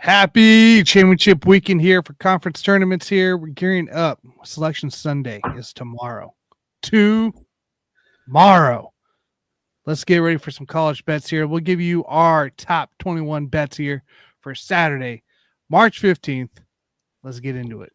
Happy championship weekend here for conference tournaments here. We're gearing up. Selection Sunday is tomorrow. Tomorrow. Let's get ready for some college bets here. We'll give you our top 21 bets here for Saturday, March 15th. Let's get into it.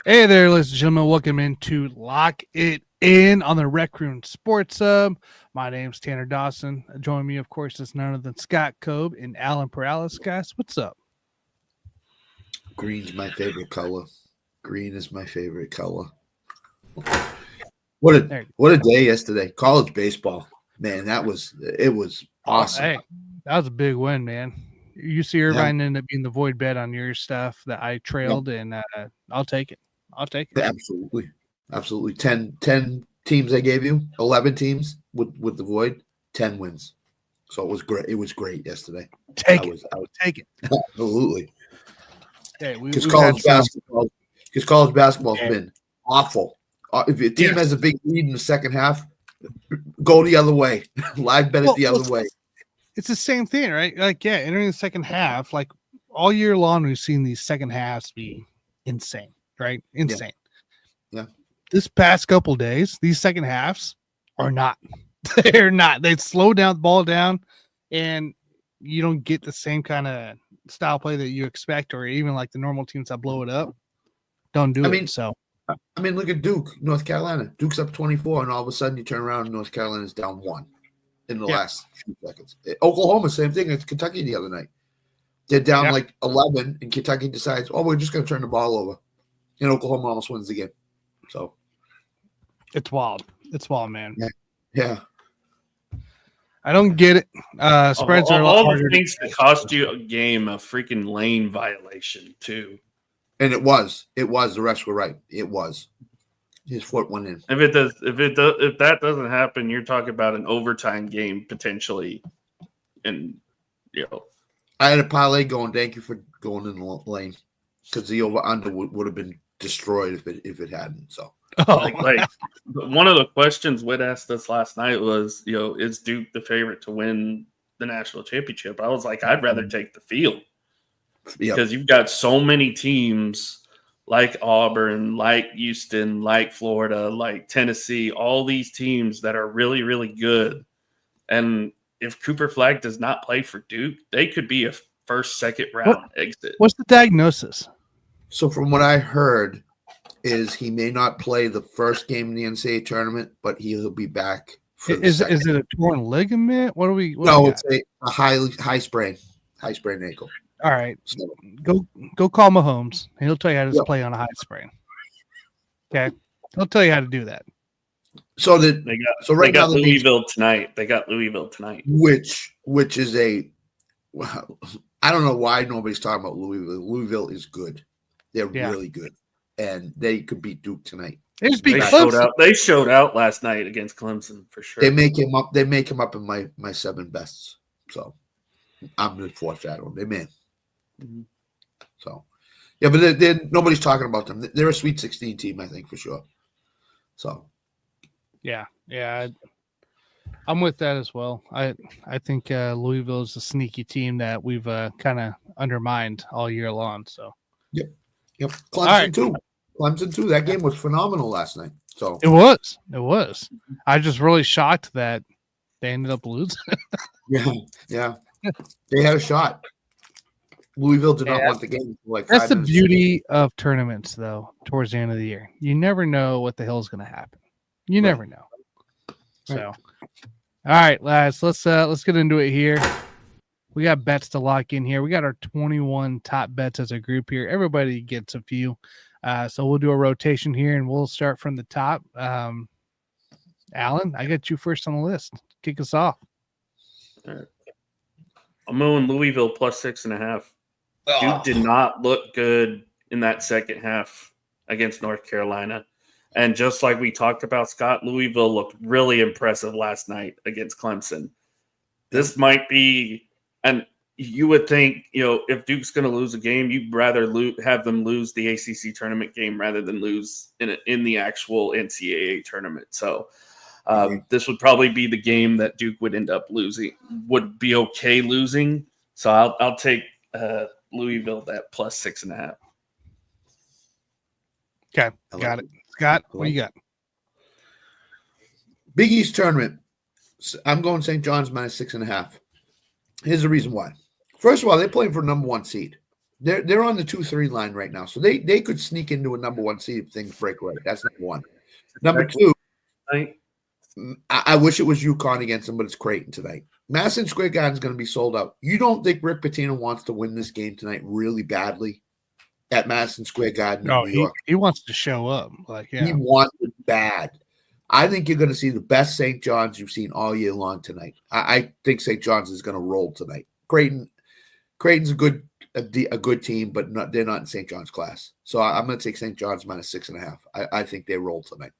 Hey there, ladies and gentlemen. Welcome into Lock It In on the Rec Room Sports Hub. My name's Tanner Dawson. Joining me, of course, is none other than Scott Cobe and Alan Perales. Guys, what's up? Green's my favorite color. Green is my favorite color. What a day yesterday. College baseball. Man, it was awesome. Hey, that was a big win, man. You see Irvine ended up being the void bet on your stuff that I trailed, and I'll take it. Absolutely. 10 teams I gave you, 11 teams with the void, 10 wins. So it was great. It was great yesterday. I would take it. Absolutely. Because college basketball's been awful. If your team has a big lead in the second half, go the other way. Live bet it the other way. It's the same thing, right? Entering the second half, like all year long, we've seen these second halves be insane. Right? Insane. Yeah. This past couple days, these second halves are not. They're not. They slow down the ball down, and you don't get the same kind of style play that you expect, or even like the normal teams that blow it up. Don't do it. So, look at Duke, North Carolina. Duke's up 24, and all of a sudden you turn around and North Carolina's down 1 in the last few seconds. Oklahoma, same thing. It's Kentucky the other night. They're down like 11, and Kentucky decides, we're just going to turn the ball over. And Oklahoma almost wins the game. So it's wild. It's wild, man. Yeah. I don't get it. Spreads are all the things that cost you a game, a freaking lane violation too. And it was. The rest were right. It was. His foot went in. If that doesn't happen, you're talking about an overtime game potentially. And I had a parlay going. Thank you for going in the lane, because the over under would have been destroyed if it hadn't. So, one of the questions Whit asked us last night was, is Duke the favorite to win the national championship? I was like, I'd rather take the field because you've got so many teams like Auburn, like Houston, like Florida, like Tennessee, all these teams that are really, really good. And if Cooper Flagg does not play for Duke, they could be a first, second round exit. What's the diagnosis? So from what I heard is he may not play the first game in the NCAA tournament, but he'll be back. Is it a torn ligament? It's a high sprain ankle. All right, so, go call Mahomes, and he'll tell you how to play on a high sprain. Okay, he'll tell you how to do that. So they got Louisville tonight. They got Louisville tonight, which is I don't know why nobody's talking about Louisville. Louisville is good. They're really good, and they could beat Duke tonight. They showed out last night against Clemson for sure. They make him up. They make him up in my 7 bests. So I'm going to foreshadow them. They man. Mm-hmm. So but they're nobody's talking about them. They're a Sweet 16 team, I think, for sure. So yeah, I'm with that as well. I think Louisville is a sneaky team that we've kind of undermined all year long. So yep. Clemson too. That game was phenomenal last night. So it was. I just really shocked that they ended up losing. yeah. They had a shot. Louisville did not want the game. That's the beauty of tournaments, though. Towards the end of the year, you never know what the hell is going to happen. You never know. So, all right, lads, let's get into it here. We got bets to lock in here. We got our 21 top bets as a group here. Everybody gets a few. So we'll do a rotation here, and we'll start from the top. Alan, I got you first on the list. Kick us off. All right. I'm going Louisville plus 6.5. Duke did not look good in that second half against North Carolina. And just like we talked about, Scott, Louisville looked really impressive last night against Clemson. This might be, and you would think, if Duke's going to lose a game, you'd rather have them lose the ACC tournament game rather than lose in the actual NCAA tournament. So this would probably be the game that Duke would end up losing, would be okay losing. So I'll take Louisville that plus 6.5. Okay, got it. Scott, what do you got? Big East tournament. I'm going St. John's minus 6.5. Here's the reason why. First of all, they're playing for number 1 seed. They're on the 2-3 line right now, so they could sneak into a number 1 seed if things break right. That's number 1. Number 2, I wish it was UConn against them, but it's Creighton tonight. Madison Square Garden is going to be sold out. You don't think Rick Pitino wants to win this game tonight really badly at Madison Square Garden in New York? He wants to show up. He wants it bad. I think you're going to see the best St. John's you've seen all year long tonight. I think St. John's is going to roll tonight. Creighton's a good team, but they're not in St. John's class. So I'm going to take St. John's minus 6.5. I think they roll tonight.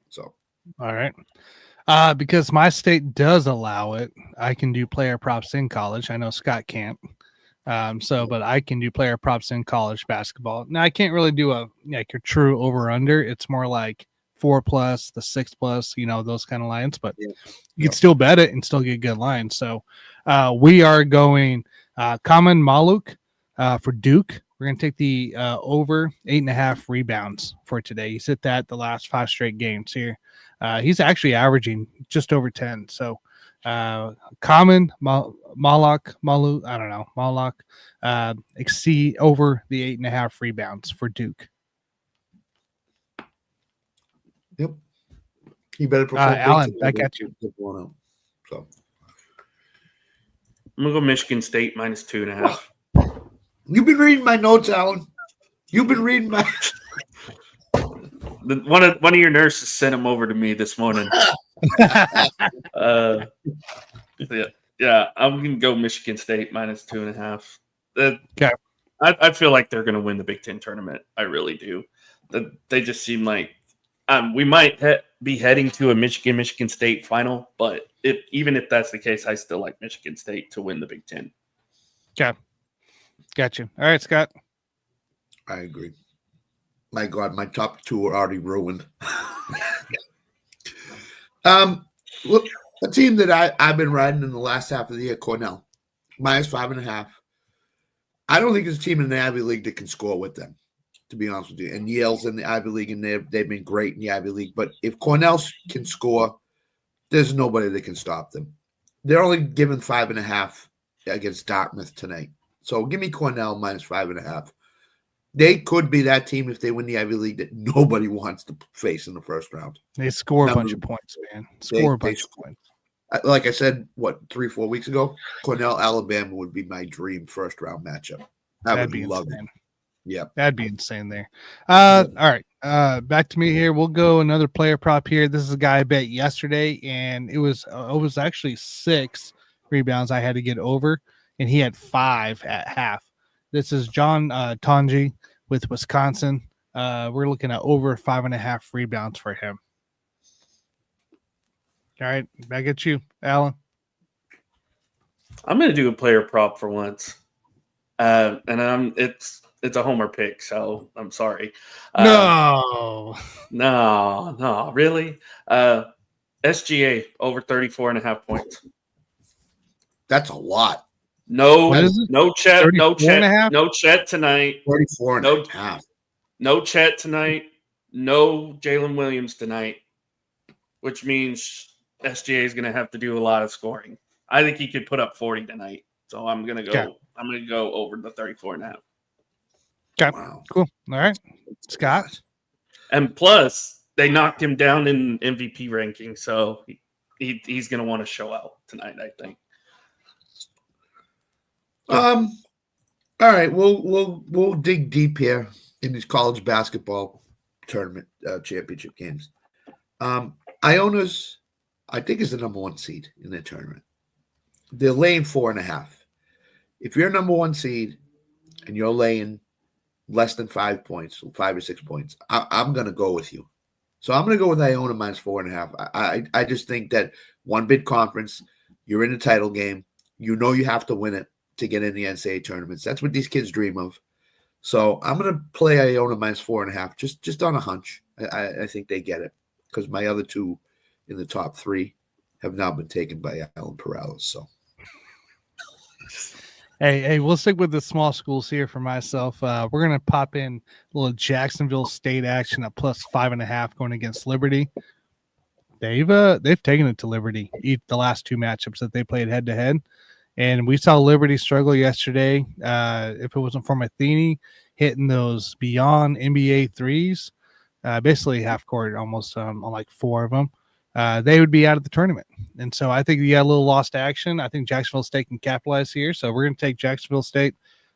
So, all right. Because my state does allow it, I can do player props in college. I know Scott can't. But I can do player props in college basketball. Now I can't really do a true over under. It's more like 4+, the 6+, those kind of lines, but you can still bet it and still get good lines. So we are going Common Maluk for Duke. We're going to take the over 8.5 rebounds for today. He's hit that the last 5 straight games here. He's actually averaging just over 10. So Common Maluk, I don't know, Maluk, exceed over the 8.5 rebounds for Duke. Yep. You better perform. Alan, back at you. So I'm going to go Michigan State minus 2.5. You've been reading my notes, Alan. You've been reading my. One of your nurses sent them over to me this morning. Yeah, I'm going to go Michigan State minus 2.5. Okay. I feel like they're going to win the Big Ten tournament. I really do. They just seem like we might be heading to a Michigan State final, but even if that's the case, I still like Michigan State to win the Big Ten. Okay. Got you. All right, Scott. I agree. My God, my top 2 are already ruined. Look, a team that I've been riding in the last half of the year, Cornell, minus 5.5. I don't think there's a team in the Ivy League that can score with them, to be honest with you. And Yale's in the Ivy League, and they've been great in the Ivy League. But if Cornell can score, there's nobody that can stop them. They're only given 5.5 against Dartmouth tonight. So give me Cornell minus 5.5. They could be that team if they win the Ivy League that nobody wants to face in the first round. They score a bunch of points, man. A bunch of points. Like I said, 3-4 weeks ago, Cornell, Alabama would be my dream first round matchup. That'd be insane. Yeah, that'd be insane there. All right, back to me here. We'll go another player prop here. This is a guy I bet yesterday, and it was actually 6 rebounds I had to get over, and he had 5 at half. This is John Tonji with Wisconsin. We're looking at over 5.5 rebounds for him. All right, back at you, Alan. I'm going to do a player prop for once, and it's a homer pick, so I'm sorry. No, really. SGA over 34.5 points. That's a lot. No Chet tonight. 34.5. No Chet tonight. No Jalen Williams tonight, which means SGA is going to have to do a lot of scoring. I think he could put up 40 tonight. So I'm going to go. Okay. I'm going to go over the 34.5. Okay. Wow. Cool. All right, Scott. And plus, they knocked him down in MVP ranking, so he's going to want to show out tonight, I think. All right, we'll dig deep here in these college basketball tournament championship games. Iona's, I think, is the number 1 seed in the tournament. They're laying 4.5. If you're number 1 seed and you're laying less than 5 points, 5 or 6 points, I'm going to go with you. So I'm going to go with Iona minus 4.5. I just think that one big conference, you're in a title game. You know you have to win it to get in the NCAA tournaments. That's what these kids dream of. So I'm going to play Iona minus 4.5, just on a hunch. I think they get it because my other two in the top three have now been taken by Alan Perales. So. Hey, we'll stick with the small schools here for myself. We're gonna pop in a little Jacksonville State action at plus 5.5 going against Liberty. They've taken it to Liberty the last two matchups that they played head to head, and we saw Liberty struggle yesterday. If it wasn't for Matheny hitting those beyond NBA threes, basically half court almost on like four of them, they would be out of the tournament. And so I think you got a little lost action. I think Jacksonville State can capitalize here. So we're going to take Jacksonville State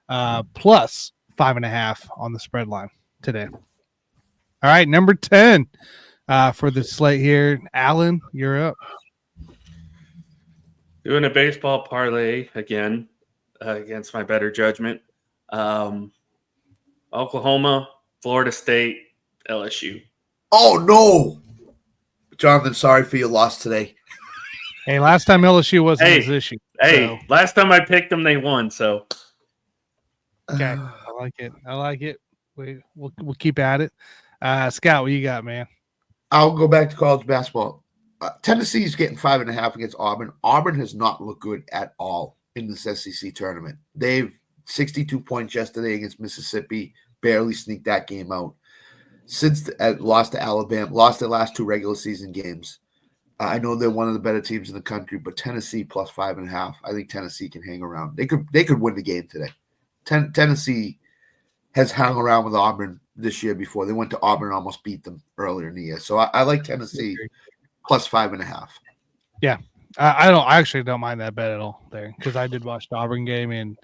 plus 5.5 on the spread line today. All right, number 10 for the slate here. Alan, you're up. Doing a baseball parlay again against my better judgment. Oklahoma, Florida State, LSU. Oh, no. Jonathan, sorry for your loss today. Hey, last time LSU wasn't his issue. Hey, last time I picked them, they won. So, okay, I like it. We'll keep at it. Scott, what you got, man? I'll go back to college basketball. Tennessee's getting 5.5 against Auburn. Auburn has not looked good at all in this SEC tournament. They've 62 points yesterday against Mississippi, barely sneaked that game out. Since lost to Alabama, lost their last two regular season games. I know they're one of the better teams in the country, but Tennessee plus 5.5. I think Tennessee can hang around. They could win the game today. Tennessee has hung around with Auburn this year before. They went to Auburn and almost beat them earlier in the year. So I like Tennessee plus 5.5. Yeah, I actually don't mind that bet at all there because I did watch the Auburn game and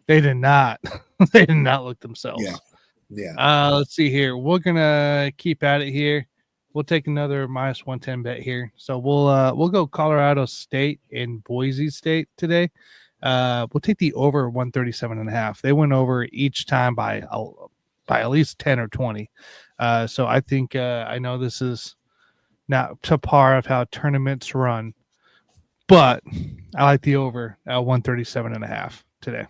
they did not look themselves. Yeah. Let's see here. We're gonna keep at it here. We'll take another minus 110 bet here. So we'll go Colorado State and Boise State today. We'll take the over 137.5. They went over each time by at least 10 or 20. So I think I know this is not to par of how tournaments run, but I like the over at 137.5 today.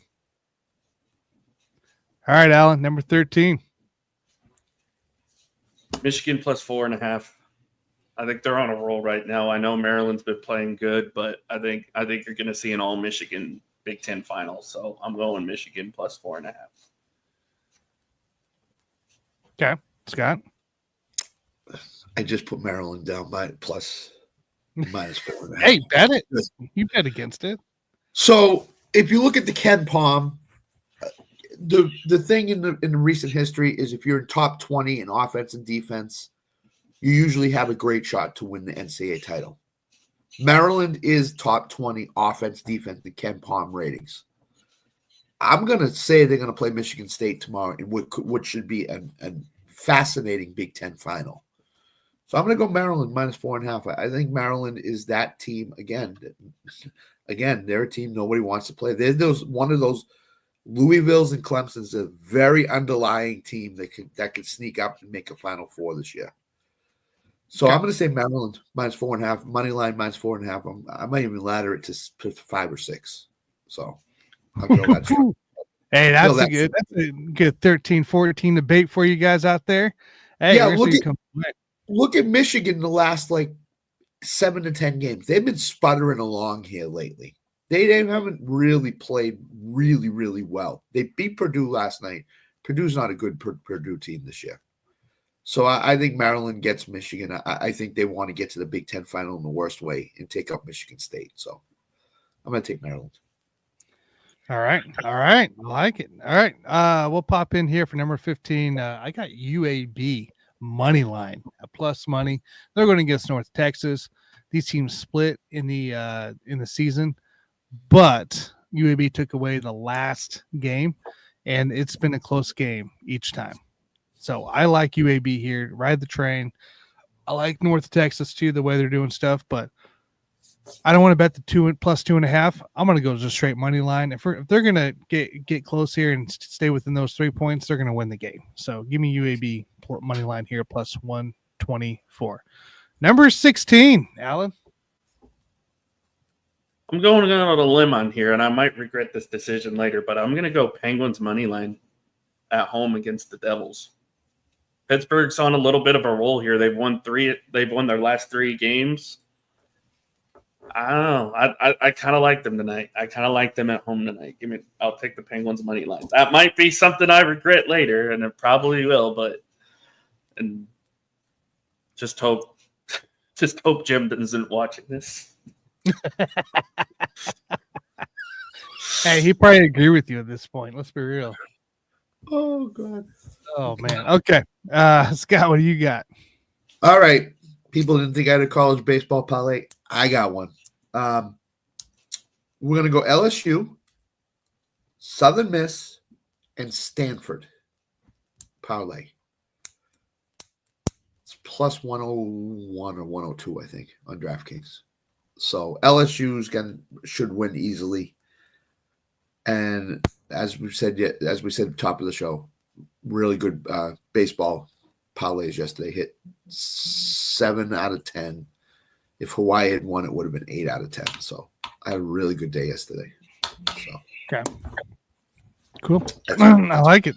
All right, Alan, number 13. Michigan plus 4.5. I think they're on a roll right now. I know Maryland's been playing good, but I think you're going to see an all Michigan Big Ten final. So I'm going Michigan plus 4.5. Okay, Scott. I just put Maryland down by plus minus 4.5. Hey, bet it. You bet against it. So if you look at the Ken Palm, the thing in the recent history is if you're in top 20 in offense and defense, you usually have a great shot to win the NCAA title. Maryland is top 20 offense, defense, the Ken Palm ratings. I'm going to say they're going to play Michigan State tomorrow in what should be a fascinating Big Ten final. So I'm going to go Maryland minus 4.5. I think Maryland is that team again. Again, they're a team nobody wants to play. They're one of those Louisville's and Clemson's a very underlying team that could sneak up and make a Final Four this year. So I'm going to say Maryland minus 4.5, money line minus 4.5. I might even ladder it to 5 or 6. So I'll go that. Hey, that's a good 13-14 debate for you guys out there. Hey, yeah, look at Michigan the last 7 to 10 games. They've been sputtering along here lately. They haven't really played really, really well. They beat Purdue last night. Purdue's not a good Purdue team this year. So I think Maryland gets Michigan. I think they want to get to the Big Ten final in the worst way and take up Michigan State. So I'm going to take Maryland. All right. I like it. All right. We'll pop in here for number 15. I got UAB money line, a plus money. They're going against North Texas. These teams split in the season. But UAB took away the last game, and it's been a close game each time. So I like UAB here. Ride the train. I like North Texas, too, the way they're doing stuff. But I don't want to bet the plus 2.5. I'm going to go just straight money line. If they're going to get close here and stay within those 3 points, they're going to win the game. So give me UAB money line here plus 24. Number 16, Alan. I'm going on a limb on here, and I might regret this decision later, but I'm going to go Penguins money line at home against the Devils. Pittsburgh's on a little bit of a roll here. They've won their last 3 games. I don't know. I kind of like them tonight. I kind of like them at home tonight. I'll take the Penguins money line. That might be something I regret later, and it probably will. And just hope Jim isn't watching this. Hey, he probably agree with you at this point. Let's be real. Oh God. Oh man. Okay. Scott, what do you got? All right. People didn't think I had a college baseball parlay. I got one. We're gonna go LSU, Southern Miss, and Stanford parlay. It's plus 101 or 102, I think, on DraftKings. So LSU's should win easily. And as we said at the top of the show, really good baseball parlays yesterday. Hit 7 out of 10. If Hawaii had won, it would have been 8 out of 10. So I had a really good day yesterday. So okay, cool. I like it.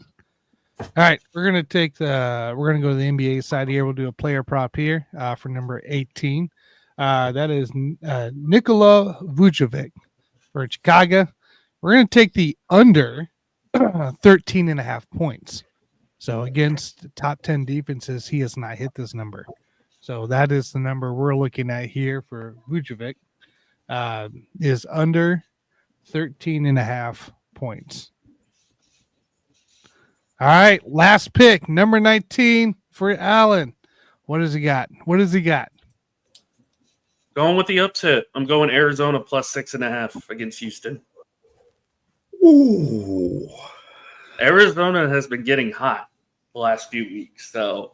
All right, we're gonna go to the NBA side here. We'll do a player prop here for number 18. That is Nikola Vucevic for Chicago. We're going to take the under 13.5 points. So against top 10 defenses, he has not hit this number. So that is the number we're looking at here for Vucevic, is under 13.5 points. All right, last pick, number 19 for Allen. What has he got? Going with the upset. I'm going Arizona plus 6.5 against Houston. ooh. Arizona has been getting hot the last few weeks, so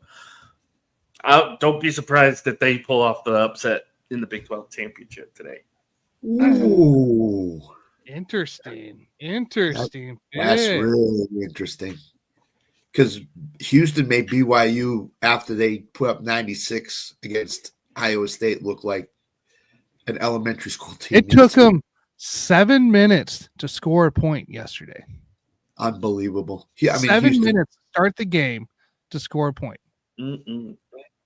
don't be surprised if they pull off the upset in the Big 12 championship today. Ooh. Interesting. That's really interesting. Because Houston made BYU, after they put up 96 against Iowa State, look like an elementary school team. It took them 7 minutes to score a point yesterday. Unbelievable. Yeah, I mean, 7 Houston, minutes to start the game to score a point.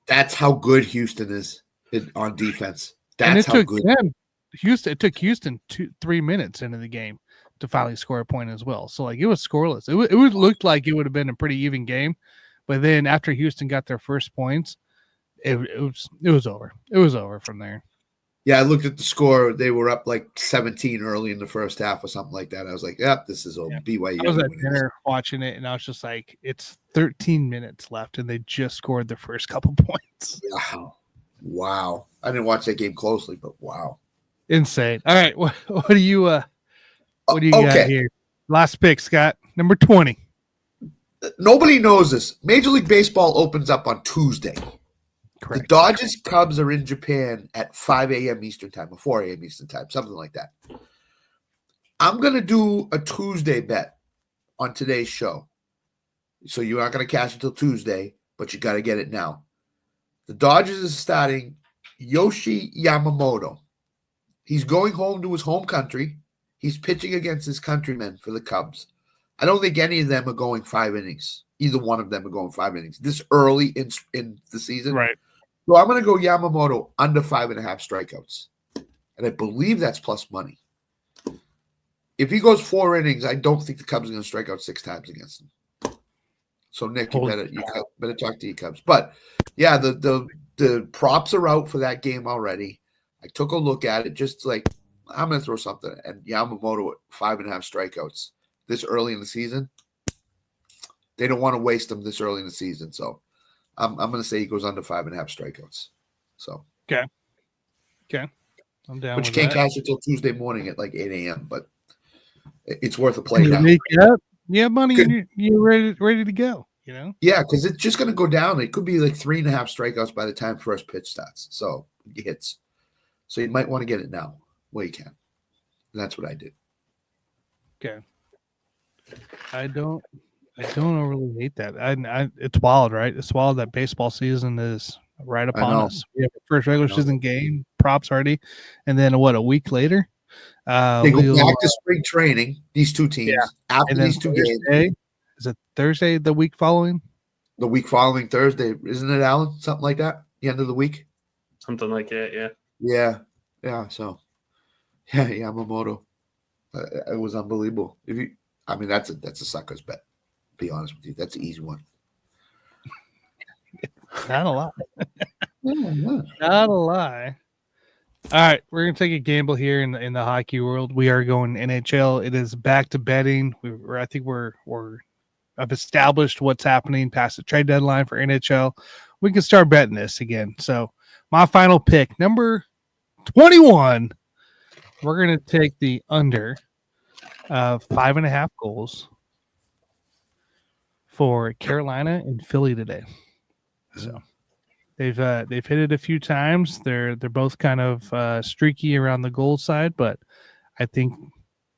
that's how good Houston is on defense. And That's how good. It took Houston 3 minutes into the game to finally score a point as well. So like it was scoreless. It looked like it would have been a pretty even game, but then after Houston got their first points, it was over. It was over from there. Yeah, I looked at the score. They were up like 17 early in the first half or something like that. I was like, yep, this is over. BYU. I was at dinner watching it, and I was just like, it's 13 minutes left, and they just scored the first couple points. Wow. I didn't watch that game closely, but wow. Insane. All right, what do you got here? Last pick, Scott. Number 20. Nobody knows this. Major League Baseball opens up on Tuesday. Correct. The Dodgers Cubs are in Japan at 5 a.m. Eastern time or 4 a.m. Eastern time, something like that. I'm going to do a Tuesday bet on today's show. So you're not going to cash until Tuesday, but you got to get it now. The Dodgers is starting Yoshi Yamamoto. He's going home to his home country. He's pitching against his countrymen for the Cubs. I don't think any of them are going 5 innings. Either one of them are going 5 innings this early in the season. Right. So I'm going to go Yamamoto under 5.5 strikeouts. And I believe that's plus money. If he goes 4 innings, I don't think the Cubs are going to strike out 6 times against him. So Nick, you better talk to your Cubs. But yeah, the props are out for that game already. I took a look at it, just like I'm going to throw something. And Yamamoto at 5.5 strikeouts this early in the season. They don't want to waste them this early in the season. So I'm going to say he goes under 5.5 strikeouts. So okay, I'm down. But you with can't that. cash it till Tuesday morning at like 8 a.m. But it's worth a play You now. wake up, you have money, and you're ready to go. You know. Yeah, because it's just going to go down. It could be like 3.5 strikeouts by the time first pitch starts. So it hits. So you might want to get it now. Well, you can. And that's what I did. Okay. I don't overly hate that. It's wild, right? It's wild that baseball season is right upon us. We have our first regular season game, props already, and then a week later, they go back to spring training. These two teams after these two games. Is it Thursday the week following? The week following Thursday, isn't it, Alan? Something like that. The end of the week. Something like that. Yeah. Yeah. So, Yamamoto. It was unbelievable. That's a sucker's bet. To be honest with you, that's an easy one. Not a lie. Not a lie. All right, we're gonna take a gamble here in the hockey world. We are going NHL. It is back to betting. I think I've established what's happening past the trade deadline for NHL. We can start betting this again. So my final pick, number 21. We're gonna take the under 5.5 goals for Carolina and Philly today. So they've hit it a few times. They're both kind of streaky around the goal side, but I think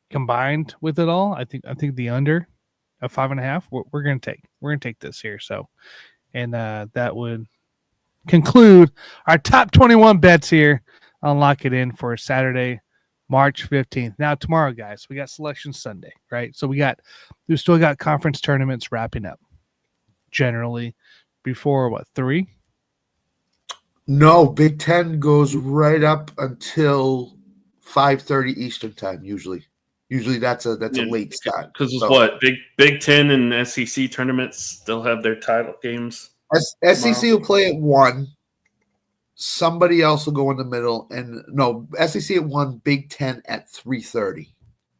combined with it all, I think the under of 5.5 we're gonna take this here. So, and that would conclude our top 21 bets here on Lock It In for Saturday, March 15th. Now tomorrow, guys, we got Selection Sunday, right? So we still got conference tournaments wrapping up. Generally, before 3? No, Big Ten goes right up until 5:30 Eastern time. Usually that's a late start. Because Big Ten and SEC tournaments still have their title games. SEC will play at 1. Somebody else will go in the middle, and no, SEC at 1, Big Ten at 3:30,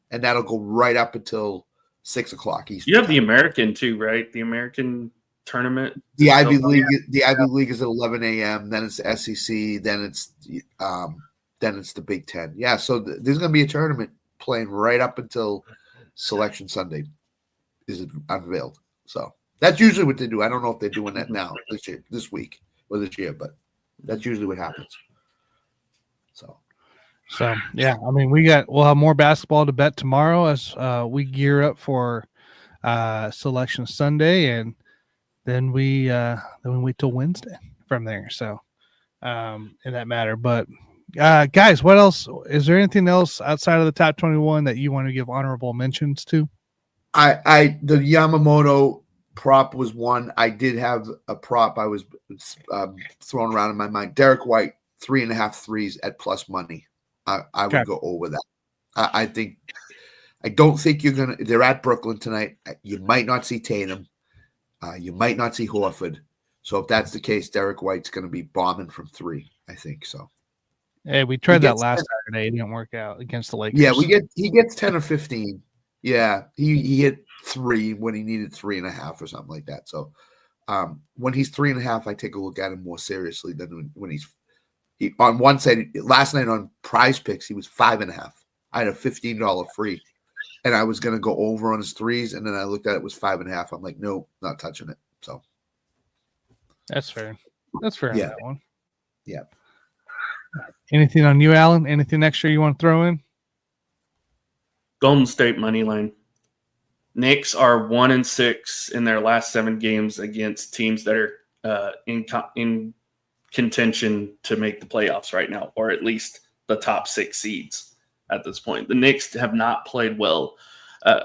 and that'll go right up until 6 o'clock Eastern. You have the American too, right? The American tournament. The Ivy League. The Ivy League is at 11 a.m. Then it's the SEC. Then it's the Big Ten. Yeah, so there's going to be a tournament playing right up until Selection Sunday is unveiled. So that's usually what they do. I don't know if they're doing that now this week or this year, but that's usually what happens. So yeah, I mean we'll have more basketball to bet tomorrow as we gear up for Selection Sunday, and then we wait till Wednesday from there. So in that matter, but guys, what else? Is there anything else outside of the top 21 that you want to give honorable mentions to? The Yamamoto prop was one. I did have a prop I was throwing around in my mind. Derek White, 3.5 threes at plus money. I would go over that. I don't think they're at Brooklyn tonight. You might not see Tatum. You might not see Horford. So if that's the case, Derek White's going to be bombing from 3. I think so. Hey, we tried that last Saturday. It didn't work out against the Lakers. Yeah, he gets 10 or 15. Yeah, he hit 3 when he needed 3.5 or something like that. So when he's 3.5, I take a look at him more seriously than when he on one side. Last night on Prize Picks, he was 5.5. I had a $15 free, and I was going to go over on his threes, and then I looked at it was 5.5. I'm like, no, not touching it. So that's fair. That's fair. Yeah. On that one. Yeah. Anything on you, Alan? Anything extra you want to throw in? Golden State money line. Knicks are 1-6 in their last 7 games against teams that are in contention to make the playoffs right now, or at least the top 6 seeds at this point. The Knicks have not played well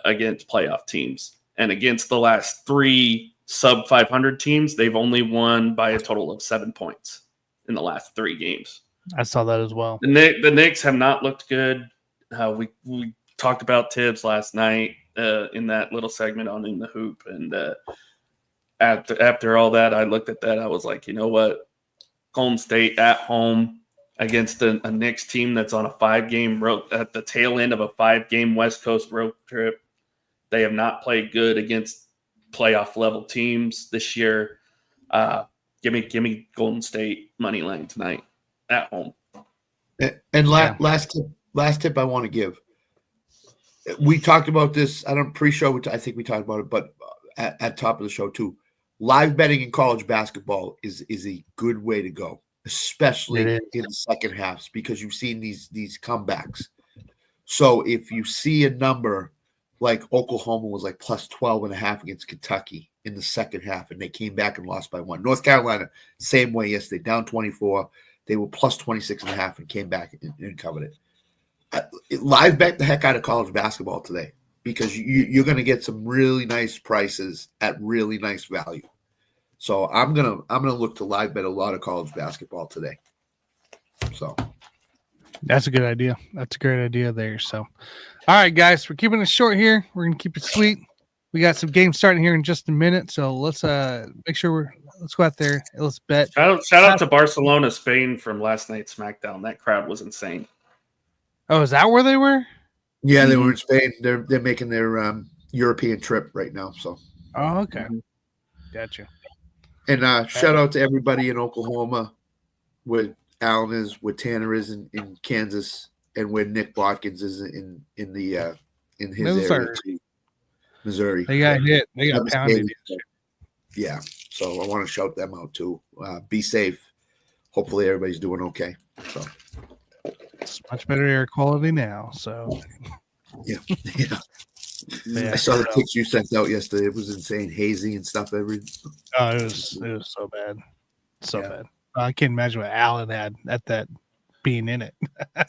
against playoff teams, and against the last 3 sub 500 teams, they've only won by a total of 7 points in the last 3 games. I saw that as well. The Knicks have not looked good. We talked about Tibbs last night in that little segment on In the Hoop, and after all that, I looked at that. I was like, you know what? Golden State at home against a Knicks team that's on a 5-game road at the tail end of a 5-game West Coast road trip. They have not played good against playoff level teams this year. Give me Golden State money line tonight at home. And last tip I want to give. We talked about this. I don't pre-show. I think we talked about it, but at top of the show too. Live betting in college basketball is a good way to go, especially in the second halves, because you've seen these comebacks. So if you see a number like Oklahoma was like plus 12.5 against Kentucky in the second half, and they came back and lost by 1. North Carolina, same way yesterday, down 24. They were plus 26.5 and came back and covered it. Live bet the heck out of college basketball today because you're going to get some really nice prices at really nice value. So I'm gonna look to live bet a lot of college basketball today. So that's a good idea. That's a great idea there. So, all right, guys, we're keeping it short here. We're gonna keep it sweet. We got some games starting here in just a minute, so let's make sure let's go out there. Let's bet. Shout out to Barcelona, Spain from last night's SmackDown. That crowd was insane. Oh, is that where they were? Yeah, they were in Spain. They're making their European trip right now. So. Oh, okay. Gotcha. And shout out to everybody in Oklahoma, where Alan is, where Tanner is in Kansas, and where Nick Watkins is in his area too. Missouri. They got hit. They got pounded. Yeah. So I want to shout them out too. Be safe. Hopefully everybody's doing okay. So it's much better air quality now. So yeah. I saw the pics you sent out yesterday. It was insane, hazy and stuff. It was so bad, bad. I can't imagine what Alan had at that being in it. I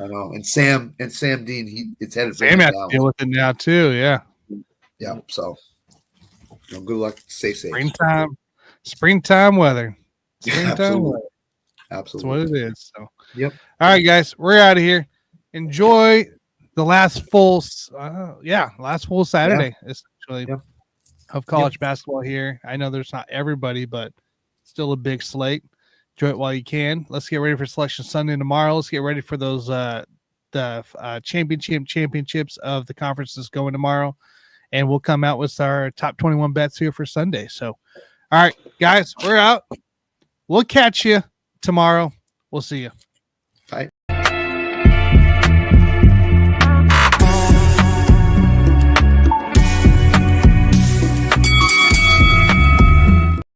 know. And Sam Dean, it's headed. Sam has to deal with it now too. Yeah. So, good luck. Stay safe. Springtime weather. Absolutely. That's what it is. So. Yep. All right, guys, we're out of here. Enjoy the last full Saturday essentially of college basketball here. I know there's not everybody, but still a big slate. Enjoy it while you can. Let's get ready for Selection Sunday tomorrow. Let's get ready for those the championships of the conferences going tomorrow, and we'll come out with our top 21 bets here for Sunday. So, all right, guys, we're out. We'll catch you tomorrow. We'll see you.